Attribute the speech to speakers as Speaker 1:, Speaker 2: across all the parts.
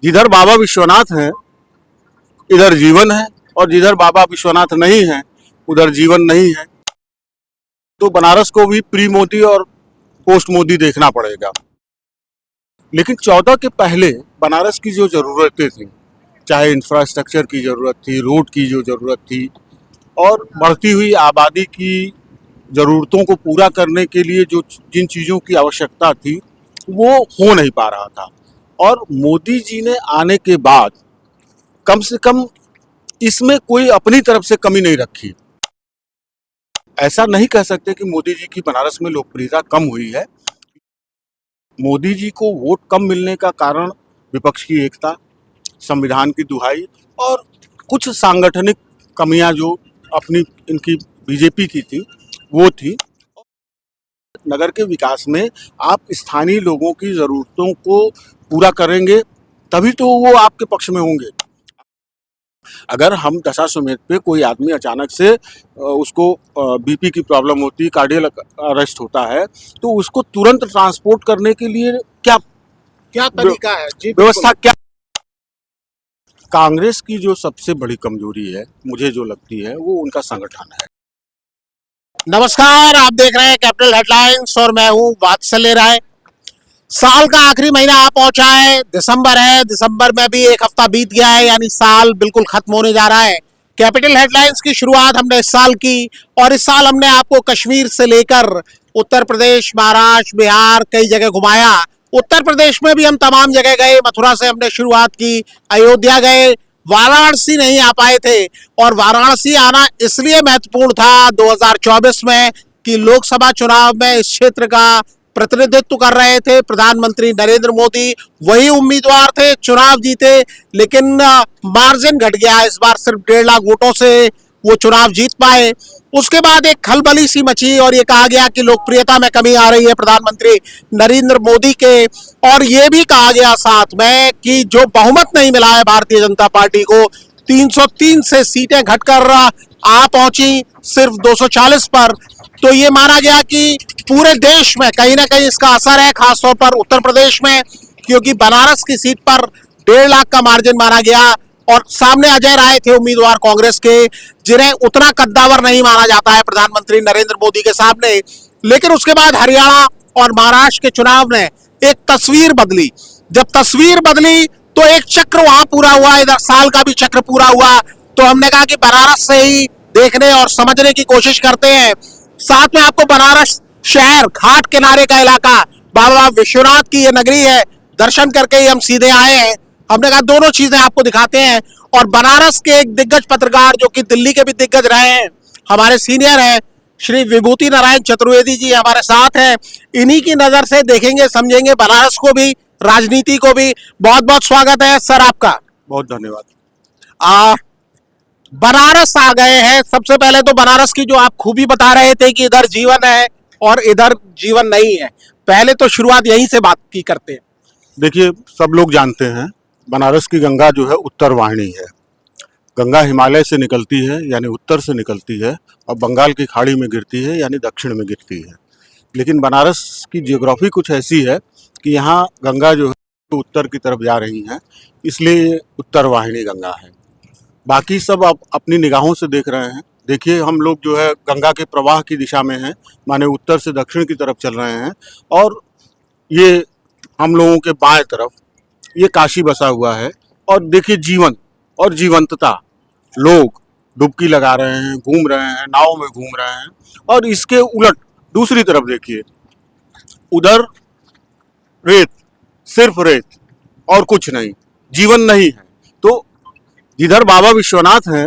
Speaker 1: जिधर बाबा विश्वनाथ हैं इधर जीवन है, और जिधर बाबा विश्वनाथ नहीं है उधर जीवन नहीं है। तो बनारस को भी प्री मोदी और पोस्ट मोदी देखना पड़ेगा। लेकिन 14 के पहले बनारस की जो ज़रूरतें थी, चाहे इंफ्रास्ट्रक्चर की ज़रूरत थी, रोड की जो ज़रूरत थी, और बढ़ती हुई आबादी की ज़रूरतों को पूरा करने के लिए जो जिन चीज़ों की आवश्यकता थी वो हो नहीं पा रहा था। और मोदी जी ने आने के बाद कम से कम इसमें कोई अपनी तरफ से कमी नहीं रखी। ऐसा नहीं कह सकते कि मोदी जी की बनारस में लोकप्रियता कम हुई है। मोदी जी को वोट कम मिलने का कारण विपक्ष की एकता, संविधान की दुहाई और कुछ सांगठनिक कमियां जो अपनी इनकी बीजेपी की थी वो थी। नगर के विकास में आप स्थानीय लोगों की ज़रूरतों को पूरा करेंगे तभी तो वो आपके पक्ष में होंगे। अगर हम दशाश्वमेध पे कोई आदमी अचानक से उसको बीपी की प्रॉब्लम होती, कार्डियक अरेस्ट होता है, तो उसको तुरंत ट्रांसपोर्ट करने के लिए क्या
Speaker 2: क्या तरीका है जी?
Speaker 1: व्यवस्था क्या? कांग्रेस की जो सबसे बड़ी कमजोरी है मुझे जो लगती है वो उनका संगठन है।
Speaker 2: नमस्कार, आप देख रहे हैं कैपिटल हेडलाइंस और मैं हूं वात्सल्य राय। साल का आखिरी महीना आ पहुंचा है, दिसंबर है। दिसंबर में भी एक हफ्ता बीत गया है, यानी साल बिल्कुल खत्म होने जा रहा है। कैपिटल हेडलाइंस की शुरुआत हमने इस साल की, और इस साल हमने आपको कश्मीर से लेकर उत्तर प्रदेश, महाराष्ट्र, बिहार कई जगह घुमाया। उत्तर प्रदेश में भी हम तमाम जगह गए। मथुरा से हमने शुरुआत की, अयोध्या गए, वाराणसी नहीं आ पाए थे। और वाराणसी आना इसलिए महत्वपूर्ण था 2024 में कि लोकसभा चुनाव में इस क्षेत्र का प्रतिनिधित्व कर रहे थे प्रधानमंत्री नरेंद्र मोदी। वही उम्मीदवार थे, चुनाव जीते, लेकिन मार्जिन घट गया। इस बार सिर्फ 1.5 लाख वोटों से वो चुनाव जीत पाए। उसके बाद एक खलबली सी मची और ये कहा गया कि लोकप्रियता में कमी आ रही है प्रधानमंत्री नरेंद्र मोदी के। और ये भी कहा गया साथ में कि जो बहुमत नहीं मिला है भारतीय जनता पार्टी को, 303 से सीटें घटकर आ पहुंची सिर्फ 240 पर। तो ये माना गया कि पूरे देश में कहीं ना कहीं इसका असर है, खासतौर पर उत्तर प्रदेश में, क्योंकि बनारस की सीट पर 1.5 लाख का मार्जिन माना गया। और सामने अजय राय थे उम्मीदवार कांग्रेस के, जिन्हें उतना कद्दावर नहीं माना जाता है प्रधानमंत्री नरेंद्र मोदी के सामने। लेकिन उसके बाद हरियाणा और महाराष्ट्र के चुनाव ने एक तस्वीर बदली। जब तस्वीर बदली तो एक चक्र वहां पूरा हुआ, इधर साल का भी चक्र पूरा हुआ। तो हमने कहा कि बनारस से ही देखने और समझने की कोशिश करते हैं। साथ में आपको बनारस शहर, घाट किनारे का इलाका, बाबा विश्वनाथ की ये नगरी है, दर्शन करके ही हम सीधे आए हैं। हमने कहा दोनों चीजें आपको दिखाते हैं। और बनारस के एक दिग्गज पत्रकार जो कि दिल्ली के भी दिग्गज रहे हैं, हमारे सीनियर हैं, श्री विभूति नारायण चतुर्वेदी जी हमारे साथ हैं। इन्हीं की नजर से देखेंगे, समझेंगे बनारस को भी, राजनीति को भी। बहुत बहुत स्वागत है सर आपका।
Speaker 1: बहुत धन्यवाद।
Speaker 2: बनारस आ गए हैं। सबसे पहले तो बनारस की जो आप खूबी बता रहे थे कि इधर जीवन है और इधर जीवन नहीं है, पहले तो शुरुआत यहीं से बात की करते हैं।
Speaker 1: देखिए, सब लोग जानते हैं बनारस की गंगा जो है उत्तर वाहिनी है। गंगा हिमालय से निकलती है यानी उत्तर से निकलती है, और बंगाल की खाड़ी में गिरती है यानी दक्षिण में गिरती है। लेकिन बनारस की जियोग्राफी कुछ ऐसी है कि यहाँ गंगा जो है उत्तर की तरफ जा रही है, इसलिए उत्तर वाहिनी गंगा है। बाकी सब आप अपनी निगाहों से देख रहे हैं। देखिए, हम लोग जो है गंगा के प्रवाह की दिशा में हैं, माने उत्तर से दक्षिण की तरफ चल रहे हैं। और ये हम लोगों के बाएं तरफ ये काशी बसा हुआ है। और देखिए जीवन और जीवंतता, लोग डुबकी लगा रहे हैं, घूम रहे हैं, नाव में घूम रहे हैं। और इसके उलट दूसरी तरफ देखिए, उधर रेत, सिर्फ रेत और कुछ नहीं, जीवन नहीं है। तो जिधर बाबा विश्वनाथ हैं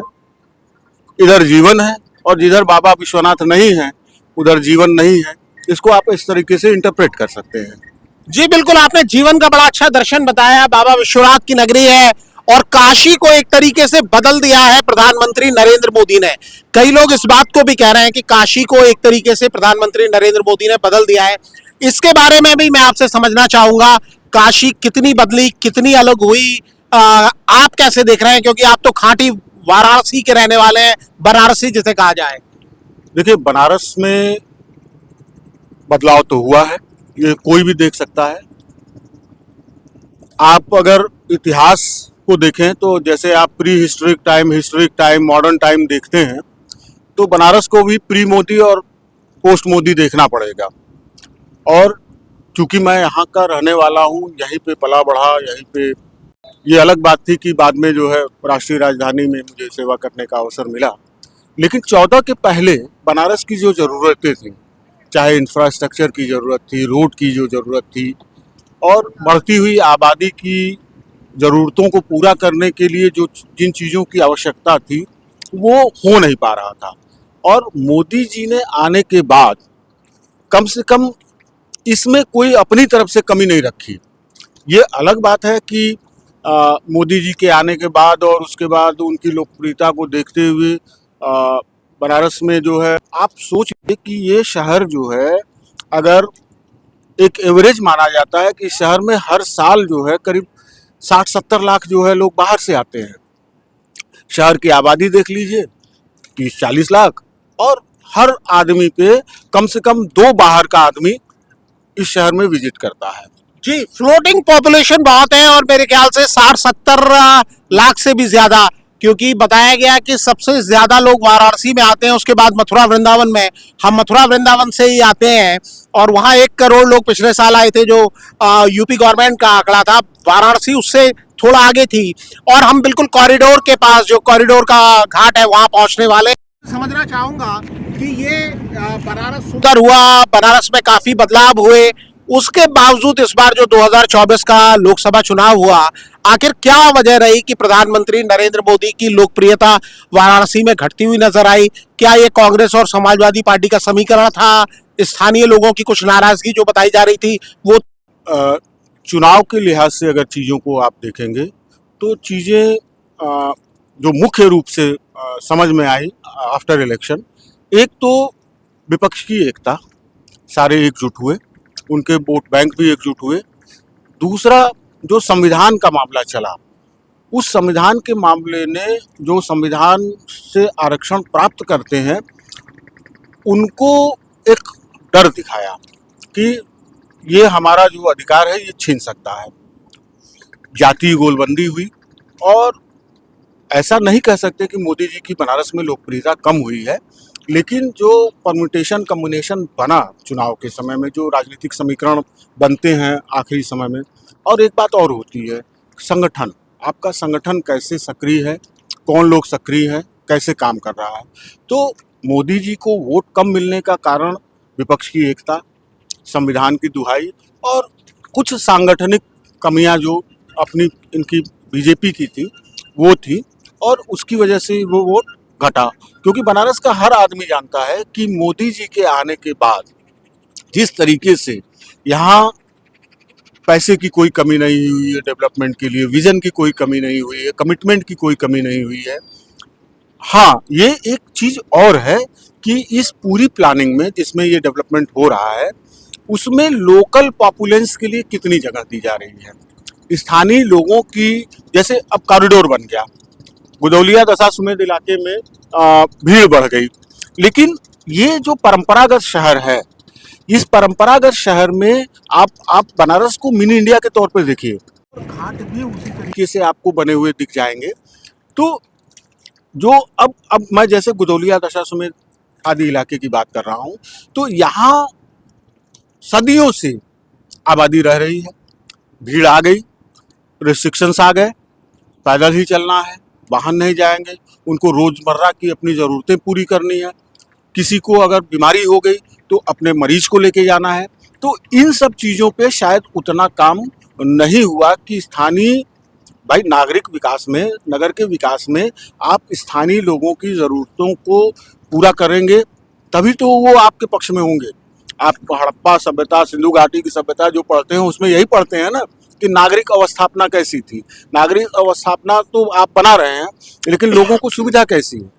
Speaker 1: इधर जीवन है, और जिधर बाबा विश्वनाथ नहीं है उधर जीवन नहीं है। इसको आप इस तरीके से इंटरप्रेट कर सकते हैं।
Speaker 2: जी बिल्कुल, आपने जीवन का बड़ा अच्छा दर्शन बताया। बाबा विश्वनाथ की नगरी है और काशी को एक तरीके से बदल दिया है प्रधानमंत्री नरेंद्र मोदी ने। कई लोग इस बात को भी कह रहे हैं कि काशी को एक तरीके से प्रधानमंत्री नरेंद्र मोदी ने बदल दिया है। इसके बारे में भी मैं आपसे समझना चाहूंगा, काशी कितनी बदली, कितनी अलग हुई, आप कैसे देख रहे हैं? क्योंकि आप तो खांटी वाराणसी के रहने वाले हैं, बनारसी जिसे कहा जाए।
Speaker 1: देखिए, बनारस में बदलाव तो हुआ है, ये कोई भी देख सकता है। आप अगर इतिहास को देखें तो जैसे आप pre historic time, modern time देखते हैं तो बनारस को भी प्री मोदी और पोस्ट मोदी देखना पड़ेगा। और चूंकि मैं यहाँ का रहने वाला हूँ, यहीं पे पला बढ़ा, यहीं पे, ये अलग बात थी कि बाद में जो है राष्ट्रीय राजधानी में मुझे सेवा करने का अवसर मिला, लेकिन 14 के पहले बनारस की जो ज़रूरतें थी, चाहे इंफ्रास्ट्रक्चर की ज़रूरत थी, रोड की जो ज़रूरत थी, और बढ़ती हुई आबादी की ज़रूरतों को पूरा करने के लिए जो जिन चीज़ों की आवश्यकता थी वो हो नहीं पा रहा था। और मोदी जी ने आने के बाद कम से कम इसमें कोई अपनी तरफ से कमी नहीं रखी। ये अलग बात है कि मोदी जी के आने के बाद और उसके बाद उनकी लोकप्रियता को देखते हुए बनारस में जो है, आप सोचिए कि ये शहर जो है, अगर एक एवरेज माना जाता है कि शहर में हर साल जो है करीब 60-70 लाख जो है लोग बाहर से आते हैं। शहर की आबादी देख लीजिए, 30-40 लाख, और हर आदमी पे कम से कम 2 बाहर का आदमी इस शहर में विजिट करता है।
Speaker 2: जी, फ्लोटिंग पॉपुलेशन बहुत है और मेरे ख्याल से 60-70 लाख से भी ज्यादा, क्योंकि बताया गया कि सबसे ज्यादा लोग वाराणसी में आते हैं, उसके बाद मथुरा वृंदावन में। हम मथुरा वृंदावन से ही आते हैं और वहाँ 1 करोड़ लोग पिछले साल आए थे, जो यूपी गवर्नमेंट का आंकड़ा था। वाराणसी उससे थोड़ा आगे थी और हम बिल्कुल कॉरिडोर के पास, जो कॉरिडोर का घाट है, वहाँ पहुँचने वाले। समझना चाहूंगा कि ये बनारस सुधार हुआ, बनारस में काफी बदलाव हुए, उसके बावजूद इस बार जो 2024 का लोकसभा चुनाव हुआ, आखिर क्या वजह रही कि प्रधानमंत्री नरेंद्र मोदी की लोकप्रियता वाराणसी में घटती हुई नजर आई? क्या ये कांग्रेस और समाजवादी पार्टी का समीकरण था? स्थानीय लोगों की कुछ नाराजगी जो बताई जा रही थी वो?
Speaker 1: चुनाव के लिहाज से अगर चीज़ों को आप देखेंगे तो चीज़ें जो मुख्य रूप से समझ में आई आफ्टर इलेक्शन, एक तो विपक्ष की एकता, सारे एकजुट हुए, उनके वोट बैंक भी एकजुट हुए। दूसरा, जो संविधान का मामला चला, उस संविधान के मामले ने, जो संविधान से आरक्षण प्राप्त करते हैं उनको एक डर दिखाया कि ये हमारा जो अधिकार है ये छीन सकता है। जातीय गोलबंदी हुई, और ऐसा नहीं कह सकते कि मोदी जी की बनारस में लोकप्रियता कम हुई है, लेकिन जो परम्यूटेशन कम्बिनेशन बना चुनाव के समय में, जो राजनीतिक समीकरण बनते हैं आखिरी समय में, और एक बात और होती है, संगठन, आपका संगठन कैसे सक्रिय है, कौन लोग सक्रिय हैं, कैसे काम कर रहा है। तो मोदी जी को वोट कम मिलने का कारण विपक्ष की एकता, संविधान की दुहाई और कुछ सांगठनिक कमियां जो अपनी इनकी बीजेपी की थी वो थी, और उसकी वजह से वो वोट घटा। क्योंकि बनारस का हर आदमी जानता है कि मोदी जी के आने के बाद जिस तरीके से यहाँ पैसे की कोई कमी नहीं हुई है, डेवलपमेंट के लिए विजन की कोई कमी नहीं हुई है, कमिटमेंट की कोई कमी नहीं हुई है। हाँ, ये एक चीज़ और है कि इस पूरी प्लानिंग में जिसमें ये डेवलपमेंट हो रहा है, उसमें लोकल पॉपुलेंस के लिए कितनी जगह दी जा रही है, स्थानीय लोगों की। जैसे अब कॉरिडोर बन गया, गुदौलिया दशाश्वमेध इलाके में भीड़ बढ़ गई, लेकिन ये जो परंपरागत शहर है, इस परंपरागत शहर में आप बनारस को मिनी इंडिया के तौर पर देखिए, घाट भी उसी तरीके से आपको बने हुए दिख जाएंगे। तो जो अब मैं जैसे गुदौलिया दशाश्वमेध आदि इलाके की बात कर रहा हूँ, तो यहाँ सदियों से आबादी रह रही है, भीड़ आ गई, रिस्ट्रिक्शंस आ गए, पैदल ही चलना है, वाहन नहीं जाएंगे, उनको रोज़मर्रा की अपनी ज़रूरतें पूरी करनी है, किसी को अगर बीमारी हो गई तो अपने मरीज को लेके जाना है। तो इन सब चीज़ों पे शायद उतना काम नहीं हुआ कि स्थानीय, भाई नागरिक विकास में, नगर के विकास में आप स्थानीय लोगों की ज़रूरतों को पूरा करेंगे तभी तो वो आपके पक्ष में होंगे। आप हड़प्पा सभ्यता, सिंधु घाटी की सभ्यता जो पढ़ते हैं उसमें यही पढ़ते हैं ना कि नागरिक अवस्थापना कैसी थी। नागरिक अवस्थापना तो आप बना रहे हैं, लेकिन लोगों को सुविधा कैसी है।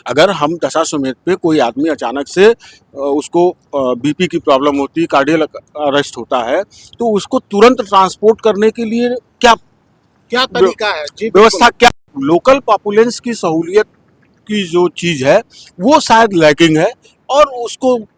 Speaker 1: अगर हम दशाश्वमेध पे कोई आदमी अचानक से उसको बीपी की प्रॉब्लम होती है, कार्डियक अरेस्ट होता है, तो उसको तुरंत ट्रांसपोर्ट करने के लिए क्या
Speaker 2: तरीका है जी,
Speaker 1: व्यवस्था, क्या लोकल पॉपुलेंस की सहूलियत की जो चीज़ है वो शायद लैकिंग है, और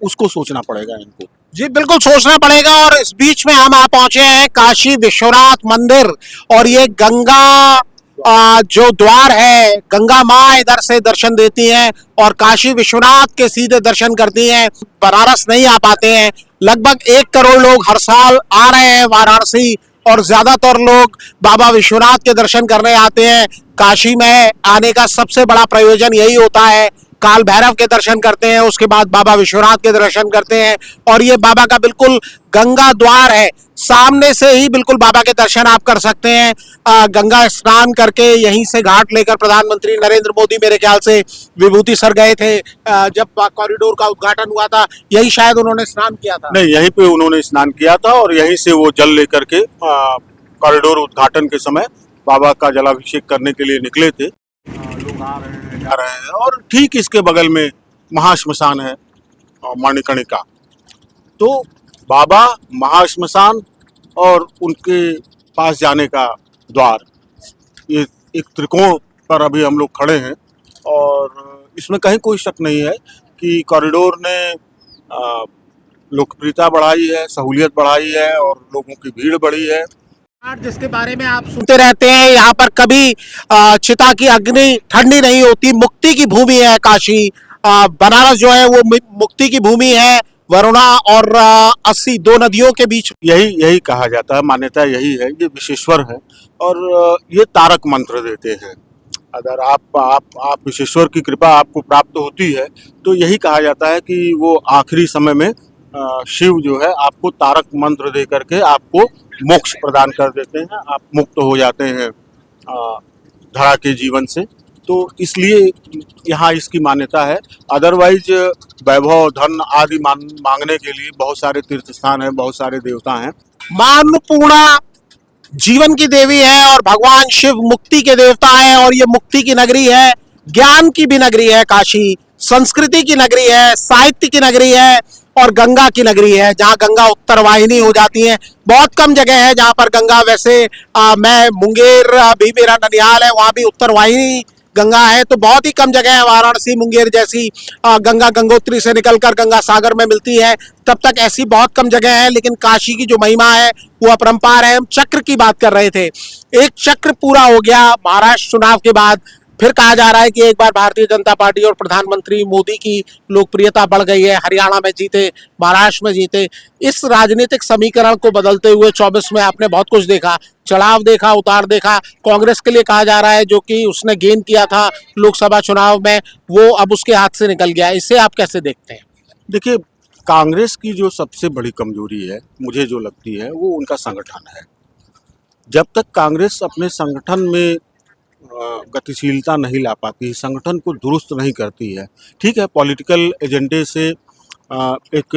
Speaker 1: उसको सोचना पड़ेगा इनको।
Speaker 2: जी बिल्कुल सोचना पड़ेगा। और इस बीच में हम आ पहुंचे हैं काशी विश्वनाथ मंदिर, और ये गंगा जो द्वार है, गंगा माँ इधर से दर्शन देती हैं और काशी विश्वनाथ के सीधे दर्शन करती हैं। बनारस नहीं आ पाते हैं, लगभग 1 करोड़ लोग हर साल आ रहे हैं वाराणसी, और ज्यादातर लोग बाबा विश्वनाथ के दर्शन करने आते हैं। काशी में आने का सबसे बड़ा प्रयोजन यही होता है, काल भैरव के दर्शन करते हैं, उसके बाद बाबा विश्वनाथ के दर्शन करते हैं। और ये बाबा का बिल्कुल गंगा द्वार है, सामने से ही बिल्कुल बाबा के दर्शन आप कर सकते हैं। गंगा स्नान करके यहीं से घाट लेकर प्रधानमंत्री नरेंद्र मोदी मेरे ख्याल से विभूति सर गए थे, जब कॉरिडोर का उद्घाटन हुआ था, यही शायद उन्होंने स्नान किया था।
Speaker 1: नहीं, यहीं पे उन्होंने स्नान किया था और यहीं से वो जल लेकर के कॉरिडोर उद्घाटन के समय बाबा का जलाभिषेक करने के लिए निकले थे। लोग आ रहे हैं, जा रहे हैं, और ठीक इसके बगल में महाश्मशान है, मणिकर्णिका। तो बाबा, महाश्मशान और उनके पास जाने का द्वार, ये एक त्रिकोण पर अभी हम लोग खड़े हैं। और इसमें कहीं कोई शक नहीं है कि कॉरिडोर ने लोकप्रियता बढ़ाई है, सहूलियत बढ़ाई है और लोगों की भीड़ बढ़ी है।
Speaker 2: जिसके बारे में आप सुनते रहते हैं, यहाँ पर कभी चिता की अग्नि ठंडी नहीं होती। मुक्ति की भूमि है काशी। बनारस जो है वो मुक्ति की भूमि है। वरुणा और 80 दो नदियों के बीच
Speaker 1: यही कहा जाता है, मान्यता यही है, ये विशेश्वर है और ये तारक मंत्र देते हैं। अगर आप विशेश्वर की कृपा आपको प्राप्त होती है तो यही कहा जाता है कि वो आखिरी समय में शिव जो है आपको तारक मंत्र दे करके आपको मोक्ष प्रदान कर देते हैं, आप मुक्त हो जाते हैं धरा के जीवन से। तो इसलिए यहाँ इसकी मान्यता है। अदरवाइज वैभव, धन आदि मांगने के लिए बहुत सारे तीर्थ स्थान हैं, बहुत सारे देवता हैं।
Speaker 2: मां अन्नपूर्णा जीवन की देवी है और भगवान शिव मुक्ति के देवता है, और ये मुक्ति की नगरी है, ज्ञान की भी नगरी है काशी, संस्कृति की नगरी है, साहित्य की नगरी है, और गंगा की नगरी है, जहाँ गंगा उत्तरवाहिनी हो जाती है। बहुत कम जगह है जहाँ पर गंगा, वैसे मैं मुंगेर भी मेरा ननिहाल है, वहाँ भी उत्तरवाहिनी गंगा है, तो बहुत ही कम जगह है वाराणसी मुंगेर जैसी गंगा गंगोत्री से निकलकर गंगा सागर में मिलती है, तब तक ऐसी बहुत कम जगह है। लेकिन काशी की जो महिमा है वो अपरंपार है। हम चक्र की बात कर रहे थे, एक चक्र पूरा हो गया महाराष्ट्र चुनाव के बाद। फिर कहा जा रहा है कि एक बार भारतीय जनता पार्टी और प्रधानमंत्री मोदी की लोकप्रियता बढ़ गई है। हरियाणा में जीते, महाराष्ट्र में जीते। इस राजनीतिक समीकरण को बदलते हुए 24 में आपने बहुत कुछ देखा, चढ़ाव देखा, उतार देखा। कांग्रेस के लिए कहा जा रहा है जो कि उसने गेन किया था लोकसभा चुनाव में, वो अब उसके हाथ से निकल गया। इसे आप कैसे देखते हैं?
Speaker 1: देखिए, कांग्रेस की जो सबसे बड़ी कमजोरी है, मुझे जो लगती है, वो उनका संगठन है। जब तक कांग्रेस अपने संगठन में गतिशीलता नहीं ला पाती, संगठन को दुरुस्त नहीं करती है, ठीक है, पॉलिटिकल एजेंडे से एक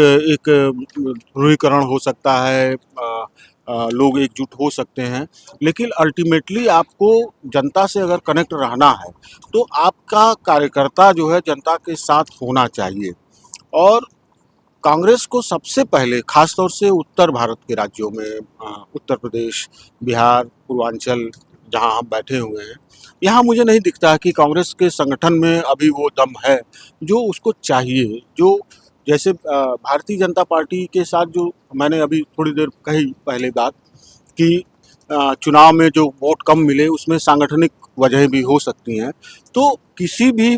Speaker 1: ध्रुवीकरण हो सकता है, लोग एकजुट हो सकते हैं, लेकिन अल्टीमेटली आपको जनता से अगर कनेक्ट रहना है तो आपका कार्यकर्ता जो है जनता के साथ होना चाहिए। और कांग्रेस को सबसे पहले, खासतौर से उत्तर भारत के राज्यों में, उत्तर प्रदेश, बिहार, पूर्वांचल, जहां हम बैठे हुए हैं, यहाँ मुझे नहीं दिखता कि कांग्रेस के संगठन में अभी वो दम है जो उसको चाहिए। जो जैसे भारतीय जनता पार्टी के साथ जो मैंने अभी थोड़ी देर कही पहले बात कि चुनाव में जो वोट कम मिले उसमें सांगठनिक वजह भी हो सकती हैं। तो किसी भी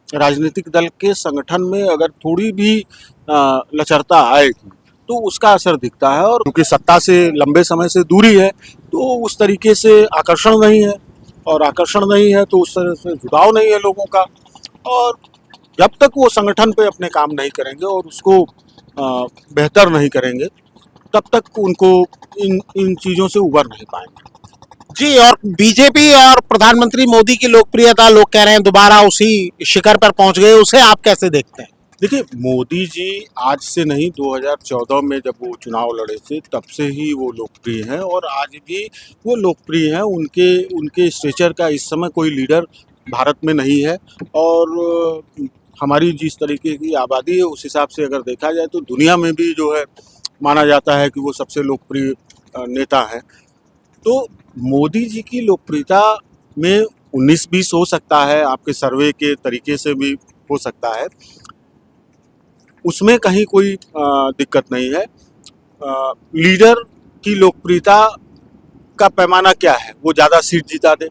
Speaker 1: राजनीतिक दल के संगठन में अगर थोड़ी भी लचरता आएगी तो उसका असर दिखता है। और क्योंकि सत्ता से लंबे समय से दूरी है तो उस तरीके से आकर्षण नहीं है, और आकर्षण नहीं है तो उस तरह से जुड़ाव नहीं है लोगों का। और जब तक वो संगठन पे अपने काम नहीं करेंगे और उसको बेहतर नहीं करेंगे, तब तक उनको इन चीज़ों से उबर नहीं पाएंगे।
Speaker 2: जी, और बीजेपी और प्रधानमंत्री मोदी की लोकप्रियता, लोग कह रहे हैं दोबारा उसी शिखर पर पहुंच गए, उसे आप कैसे देखते हैं?
Speaker 1: देखिए, मोदी जी आज से नहीं, 2014 में जब वो चुनाव लड़े थे तब से ही वो लोकप्रिय हैं और आज भी वो लोकप्रिय हैं। उनके स्टेचर का इस समय कोई लीडर भारत में नहीं है। और हमारी जिस तरीके की आबादी है उस हिसाब से अगर देखा जाए तो दुनिया में भी जो है माना जाता है कि वो सबसे लोकप्रिय नेता हैं। तो मोदी जी की लोकप्रियता में 19-20 हो सकता है, आपके सर्वे के तरीके से भी हो सकता है, उसमें कहीं कोई दिक्कत नहीं है। लीडर की लोकप्रियता का पैमाना क्या है? वो ज़्यादा सीट जीता दे।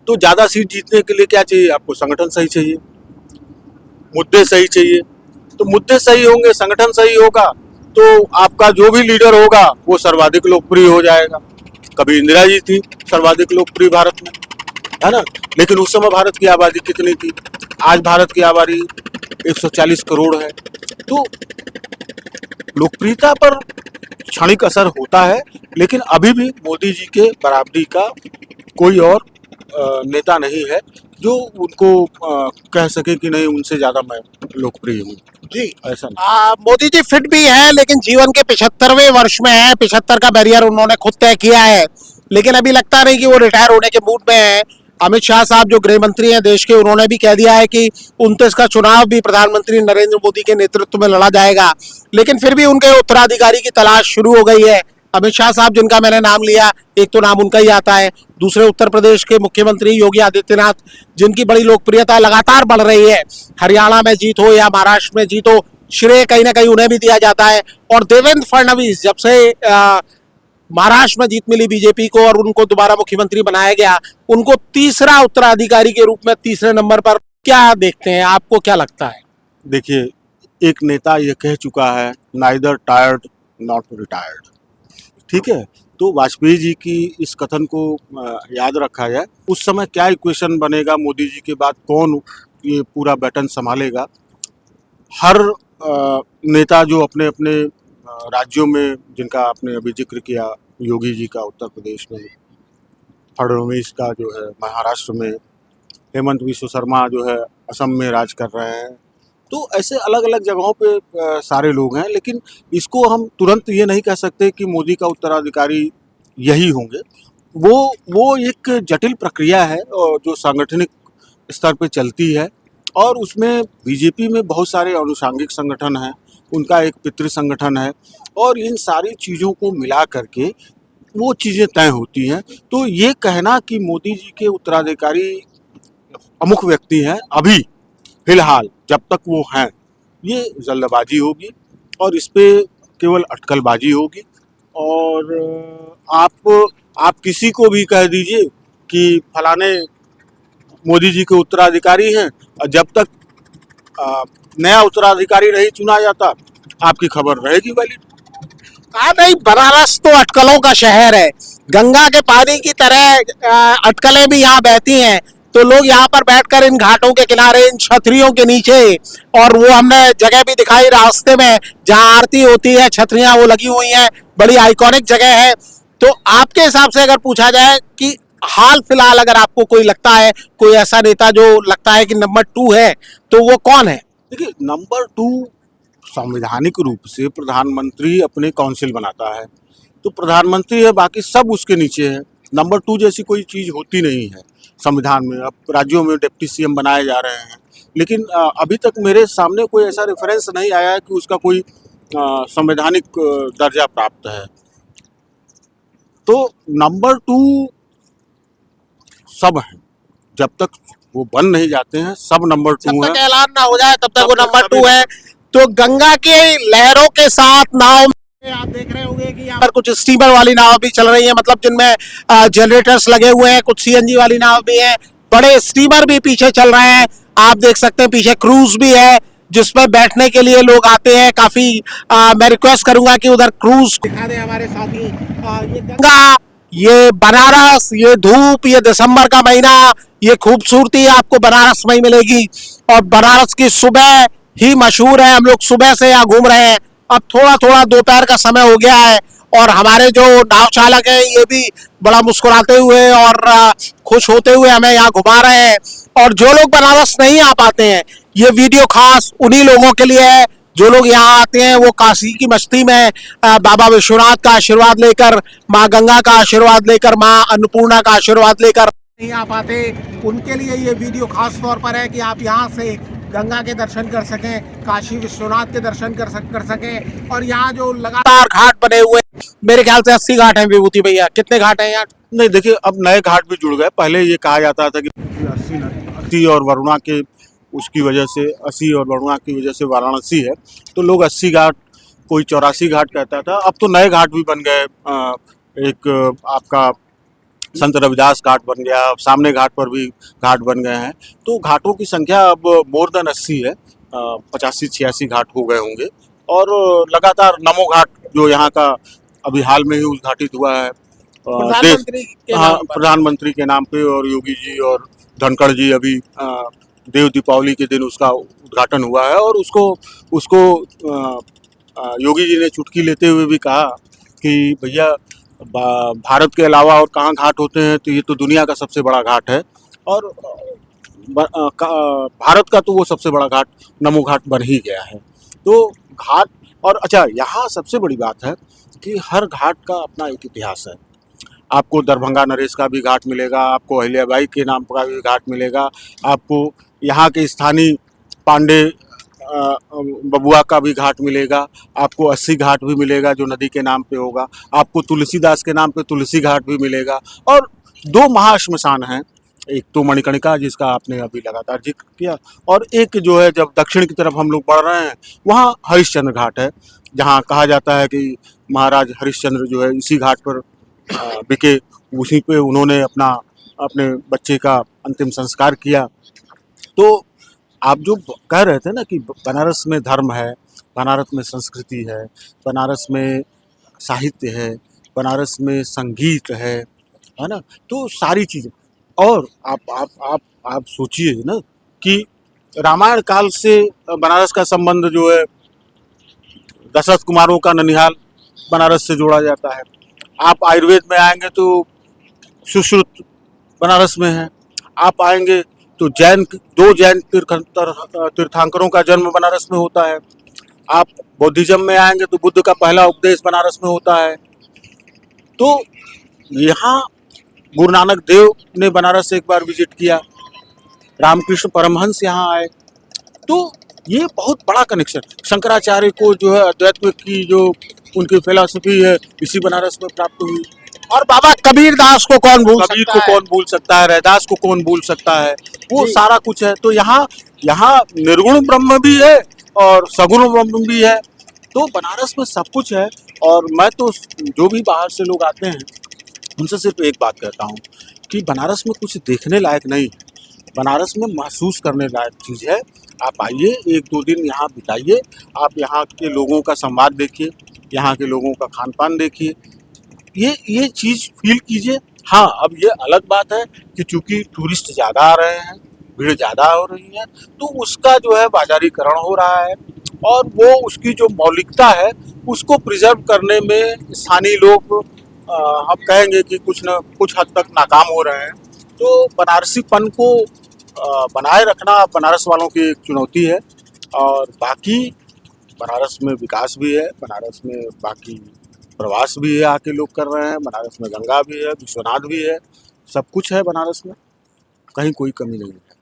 Speaker 1: तो ज़्यादा सीट जीतने के लिए क्या चाहिए आपको? संगठन सही चाहिए, मुद्दे सही चाहिए। तो मुद्दे सही होंगे, संगठन सही होगा, तो आपका जो भी लीडर होगा वो सर्वाधिक लोकप्रिय हो जाएगा। कभी इंदिरा जी थी सर्वाधिक लोकप्रिय भारत में, है ना? लेकिन उस समय भारत की आबादी कितनी थी? आज भारत की आबादी 140 करोड़ है। तो लोकप्रियता पर क्षणिक असर होता है, लेकिन अभी भी मोदी जी के बराबरी का कोई और नेता नहीं है जो उनको कह सके कि नहीं उनसे ज्यादा मैं लोकप्रिय हूँ।
Speaker 2: जी
Speaker 1: ऐसा नहीं।
Speaker 2: मोदी जी फिट भी है, लेकिन जीवन के 75वें वर्ष में है। 75 का बैरियर उन्होंने खुद तय किया है, लेकिन अभी लगता नहीं कि वो रिटायर होने के मूड में है। अमित शाह साहब जो गृह मंत्री हैं देश के, उन्होंने भी कह दिया है कि 29 का चुनाव भी प्रधानमंत्री नरेंद्र मोदी के नेतृत्व में लड़ा जाएगा, लेकिन फिर भी उनके उत्तराधिकारी की तलाश शुरू हो गई है। अमित शाह साहब जिनका मैंने नाम लिया, एक तो नाम उनका ही आता है, दूसरे उत्तर प्रदेश के मुख्यमंत्री योगी आदित्यनाथ, जिनकी बड़ी लोकप्रियता लगातार बढ़ रही है। हरियाणा में जीत हो या महाराष्ट्र में जीत हो, श्रेय कहीं ना कहीं उन्हें भी दिया जाता है। और देवेंद्र फडणवीस, जब से महाराष्ट्र में जीत मिली बीजेपी को और उनको दोबारा मुख्यमंत्री बनाया गया, उनको तीसरा उत्तराधिकारी के रूप में तीसरे नंबर पर क्या देखते हैं? आपको क्या लगता है?
Speaker 1: देखिए, एक नेता ये कह चुका है, नाइदर टायर्ड नॉट रिटायर्ड। ठीक है, तो वाजपेयी जी की इस कथन को याद रखा जाए। उस समय क्या इक्वेशन बनेगा, मोदी जी के बाद कौन ये पूरा बैटन संभालेगा? हर नेता जो अपने अपने राज्यों में, जिनका आपने अभी जिक्र किया, योगी जी का उत्तर प्रदेश में, फडणवीस का जो है महाराष्ट्र में, हेमंत विश्व शर्मा जो है असम में राज कर रहे हैं, तो ऐसे अलग अलग जगहों पे सारे लोग हैं। लेकिन इसको हम तुरंत ये नहीं कह सकते कि मोदी का उत्तराधिकारी यही होंगे। वो एक जटिल प्रक्रिया है और जो सांगठनिक स्तर पे चलती है, और उसमें बीजेपी में बहुत सारे अनुषांगिक संगठन हैं, उनका एक पितृ संगठन है, और इन सारी चीज़ों को मिला करके वो चीज़ें तय होती हैं। तो ये कहना कि मोदी जी के उत्तराधिकारी प्रमुख व्यक्ति हैं अभी फिलहाल जब तक वो हैं, ये जल्दबाजी होगी और इस पे केवल अटकलबाजी होगी। और आप किसी को भी कह दीजिए कि फलाने मोदी जी के उत्तराधिकारी हैं, और जब तक नया उत्तराधिकारी नहीं चुना जाता आपकी खबर रहेगी वैलिड।
Speaker 2: नहीं, बनारस तो अटकलों का शहर है। गंगा के पानी की तरह अटकलें भी यहाँ बहती हैं। तो लोग यहाँ पर बैठकर इन घाटों के किनारे, इन छतरियों के नीचे, और वो हमने जगह भी दिखाई रास्ते में जहाँ आरती होती है, छतरियां वो लगी हुई हैं, बड़ी आइकॉनिक जगह है। तो आपके हिसाब से अगर पूछा जाए कि हाल फिलहाल अगर आपको कोई लगता है, कोई ऐसा नेता जो लगता है कि नंबर 2 है, तो वो कौन है?
Speaker 1: देखिए, नंबर 2 संवैधानिक रूप से प्रधानमंत्री अपने काउंसिल बनाता है, तो प्रधानमंत्री है, बाकी सब उसके नीचे है। नंबर 2 जैसी कोई चीज़ होती नहीं है संविधान में। अब राज्यों में डिप्टी सीएम बनाए जा रहे हैं, लेकिन अभी तक मेरे सामने कोई ऐसा रेफरेंस नहीं आया है कि उसका कोई संवैधानिक दर्जा प्राप्त है। तो नंबर 2 सब हैं, जब तक वो बन नहीं जाते हैं सब नंबर 2
Speaker 2: जब
Speaker 1: है।
Speaker 2: तक ऐलान ना हो जाए तब तक
Speaker 1: तब
Speaker 2: वो
Speaker 1: तक
Speaker 2: नंबर
Speaker 1: सभी
Speaker 2: 2 है। तो गंगा के लहरों के साथ नाव में आप देख रहे होंगे कि यहाँ पर कुछ स्टीमर वाली नाव भी चल रही है, मतलब जिनमें जनरेटर्स लगे हुए हैं, कुछ सीएनजी वाली नाव भी है, बड़े स्टीमर भी पीछे चल रहे हैं। आप देख सकते हैं पीछे क्रूज भी है जिसमें बैठने के लिए लोग आते हैं काफी। मैं रिक्वेस्ट करूंगा कि उधर क्रूज दिखा दें हमारे साथी। ये गंगा, ये बनारस, ये धूप, ये दिसंबर का महीना, ये खूबसूरती आपको बनारस में ही मिलेगी। और बनारस की सुबह ही मशहूर है। हम लोग सुबह से यहाँ घूम रहे हैं। अब थोड़ा थोड़ा दोपहर का समय हो गया है और हमारे जो नाव चालक हैं ये भी बड़ा मुस्कुराते हुए और खुश होते हुए हमें यहाँ घुमा रहे हैं। और जो लोग बनारस नहीं आ पाते हैं, ये वीडियो खास उन्हीं लोगों के लिए है जो लोग यहाँ आते हैं, वो काशी की मस्ती में बाबा विश्वनाथ का आशीर्वाद लेकर, माँ गंगा का आशीर्वाद लेकर, माँ अन्नपूर्णा का आशीर्वाद लेकर नहीं आ पाते। उनके लिए ये वीडियो खास तौर पर है कि आप यहाँ से गंगा के दर्शन कर सकें, काशी विश्वनाथ के दर्शन कर सकें। और यहाँ जो लगातार घाट बने हुए, मेरे ख्याल से 80 घाट हैं विभूति भैया। कितने घाट हैं यहाँ?
Speaker 1: नहीं, देखिए, अब नए घाट भी जुड़ गए। पहले ये कहा जाता था कि 80 और वरुणा के उसकी वजह से 80 और बड़ुआ की वजह से वाराणसी है, तो लोग 80 घाट, कोई 84 घाट कहता था। अब तो नए घाट भी बन गए, एक आपका संत रविदास घाट बन गया, अब सामने घाट पर भी घाट बन गए हैं। तो घाटों की संख्या अब मोर देन 80 है, 85-86 घाट हो गए होंगे। और लगातार नमो घाट जो यहाँ का अभी हाल में ही उद्घाटित हुआ है
Speaker 2: प्रधानमंत्री के
Speaker 1: हाँ,
Speaker 2: नाम पर।
Speaker 1: प्रधानमंत्री के नाम पे, और योगी जी और धनखड़ जी अभी देव दीपावली के दिन उसका उद्घाटन हुआ है। और उसको उसको योगी जी ने चुटकी लेते हुए भी कहा कि भैया भारत के अलावा और कहाँ घाट होते हैं, तो ये तो दुनिया का सबसे बड़ा घाट है, और भारत का तो वो सबसे बड़ा घाट नमो घाट बन ही गया है। तो घाट, और अच्छा यहाँ सबसे बड़ी बात है कि हर घाट का अपना एक इतिहास है। आपको दरभंगा नरेश का भी घाट मिलेगा, आपको अहिल्याबाई के नाम का भी घाट मिलेगा, आपको यहाँ के स्थानीय पांडे बबुआ का भी घाट मिलेगा, आपको 80 घाट भी मिलेगा जो नदी के नाम पे होगा, आपको तुलसीदास के नाम पे तुलसी घाट भी मिलेगा। और 2 महाश्मशान हैं, एक तो मणिकर्णिका जिसका आपने अभी लगातार जिक्र किया, और एक जो है जब दक्षिण की तरफ हम लोग बढ़ रहे हैं वहाँ हरिश्चंद्र घाट है, जहाँ कहा जाता है कि महाराज हरिश्चंद्र जो है इसी घाट पर बिके, उसी पे उन्होंने अपने बच्चे का अंतिम संस्कार किया। तो आप जो कह रहे थे ना कि बनारस में धर्म है, बनारस में संस्कृति है, बनारस में साहित्य है, बनारस में संगीत है ना, तो सारी चीज़ें। और आप सोचिए ना कि रामायण काल से बनारस का संबंध जो है, दशरथ कुमारों का ननिहाल बनारस से जोड़ा जाता है। आप आयुर्वेद में आएंगे तो सुश्रुत बनारस में है। आप आएंगे तो दो जैन तीर्थंकरों का जन्म बनारस में होता है। आप बौद्धिज्म में आएंगे तो बुद्ध का पहला उपदेश बनारस में होता है। तो यहाँ गुरु नानक देव ने बनारस एक बार विजिट किया, रामकृष्ण परमहंस यहाँ आए, तो ये बहुत बड़ा कनेक्शन। शंकराचार्य को जो है अद्वैत की जो उनकी फिलॉसफी है इसी बनारस में प्राप्त हुई।
Speaker 2: और बाबा कबीरदास को कौन भूल
Speaker 1: कबीर
Speaker 2: सकता
Speaker 1: को
Speaker 2: है?
Speaker 1: कौन भूल सकता है, रैदास को कौन भूल सकता है, वो
Speaker 2: जी।
Speaker 1: सारा कुछ है। तो यहाँ निर्गुण ब्रह्म भी है और सगुण ब्रह्म भी है, तो बनारस में सब कुछ है। और मैं तो जो भी बाहर से लोग आते हैं उनसे सिर्फ एक बात कहता हूँ कि बनारस में कुछ देखने लायक नहीं है, बनारस में महसूस करने लायक चीज़ है। आप आइए, 1-2 दिन यहाँ बिताइए, आप यहाँ के लोगों का संवाद देखिए, यहाँ के लोगों का खान पान देखिए, ये चीज़ फील कीजिए। हाँ, अब ये अलग बात है कि चूंकि टूरिस्ट ज़्यादा आ रहे हैं, भीड़ ज़्यादा हो रही है, तो उसका जो है बाजारीकरण हो रहा है, और वो उसकी जो मौलिकता है उसको प्रिजर्व करने में स्थानीय लोग हम कहेंगे कि कुछ हद तक नाकाम हो रहे हैं। तो बनारसीपन को बनाए रखना बनारस वालों की एक चुनौती है। और बाकी बनारस में विकास भी है, बनारस में बाकी प्रवास भी है, आके लोग कर रहे हैं, बनारस में गंगा भी है, विश्वनाथ भी है, सब कुछ है बनारस में, कहीं कोई कमी नहीं है।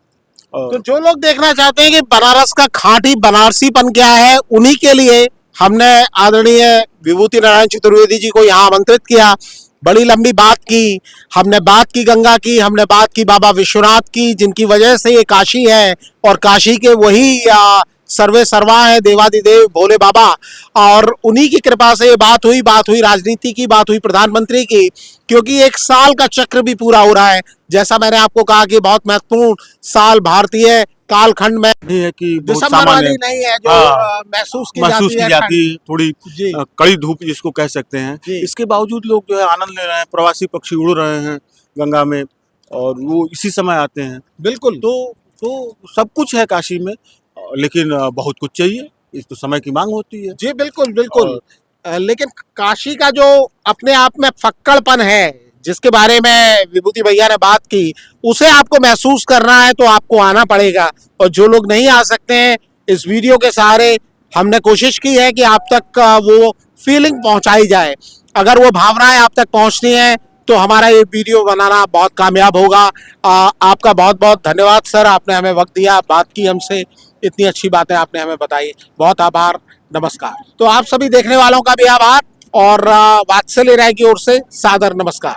Speaker 2: तो जो लोग देखना चाहते हैं कि बनारस का खांटी बनारसीपन क्या है, उन्हीं के लिए हमने आदरणीय विभूति नारायण चतुर्वेदी जी को यहाँ आमंत्रित किया। बड़ी लंबी बात की हमने, बात की गंगा की, हमने बात की बाबा विश्वनाथ की, जिनकी वजह से ये काशी है, और काशी के वही सर्वे सर्वा है देवादिदेव भोले बाबा, और उन्हीं की कृपा से ये बात हुई राजनीति की, बात हुई प्रधानमंत्री की, क्योंकि 1 साल का चक्र भी पूरा हो रहा है। जैसा मैंने आपको कहा कि बहुत महत्वपूर्ण साल भारतीय कालखंड में
Speaker 1: नहीं है कि बहुत
Speaker 2: दिसंबर
Speaker 1: सामान्य
Speaker 2: वाली नहीं है जो
Speaker 1: हाँ,
Speaker 2: महसूस की
Speaker 1: महसूस की जाती है, थोड़ी
Speaker 2: जी।
Speaker 1: कड़ी धूप जिसको कह सकते हैं।
Speaker 2: जी।
Speaker 1: इसके बावजूद लोग जो है आनंद ले रहे हैं, प्रवासी पक्षी उड़ रहे हैं गंगा में, और वो इसी समय आते हैं।
Speaker 2: बिल्कुल।
Speaker 1: तो सब कुछ है काशी में, लेकिन बहुत कुछ चाहिए, इस तो समय की मांग होती है।
Speaker 2: जी बिल्कुल बिल्कुल। लेकिन काशी का जो अपने आप में फक्कड़पन है, जिसके बारे में विभूति भैया ने बात की, उसे आपको महसूस करना है तो आपको आना पड़ेगा। और जो लोग नहीं आ सकते हैं, इस वीडियो के सहारे हमने कोशिश की है कि आप तक वो फीलिंग पहुंचाई जाए। अगर वो भावनाएं आप तक पहुंचती हैं तो हमारा ये वीडियो बनाना बहुत कामयाब होगा। आपका बहुत बहुत धन्यवाद सर, आपने हमें वक्त दिया, बात की हमसे, इतनी अच्छी बातें आपने हमें बताई, बहुत आभार, नमस्कार। तो आप सभी देखने वालों का भी आभार, और वात्सल्य राय की ओर से सादर नमस्कार।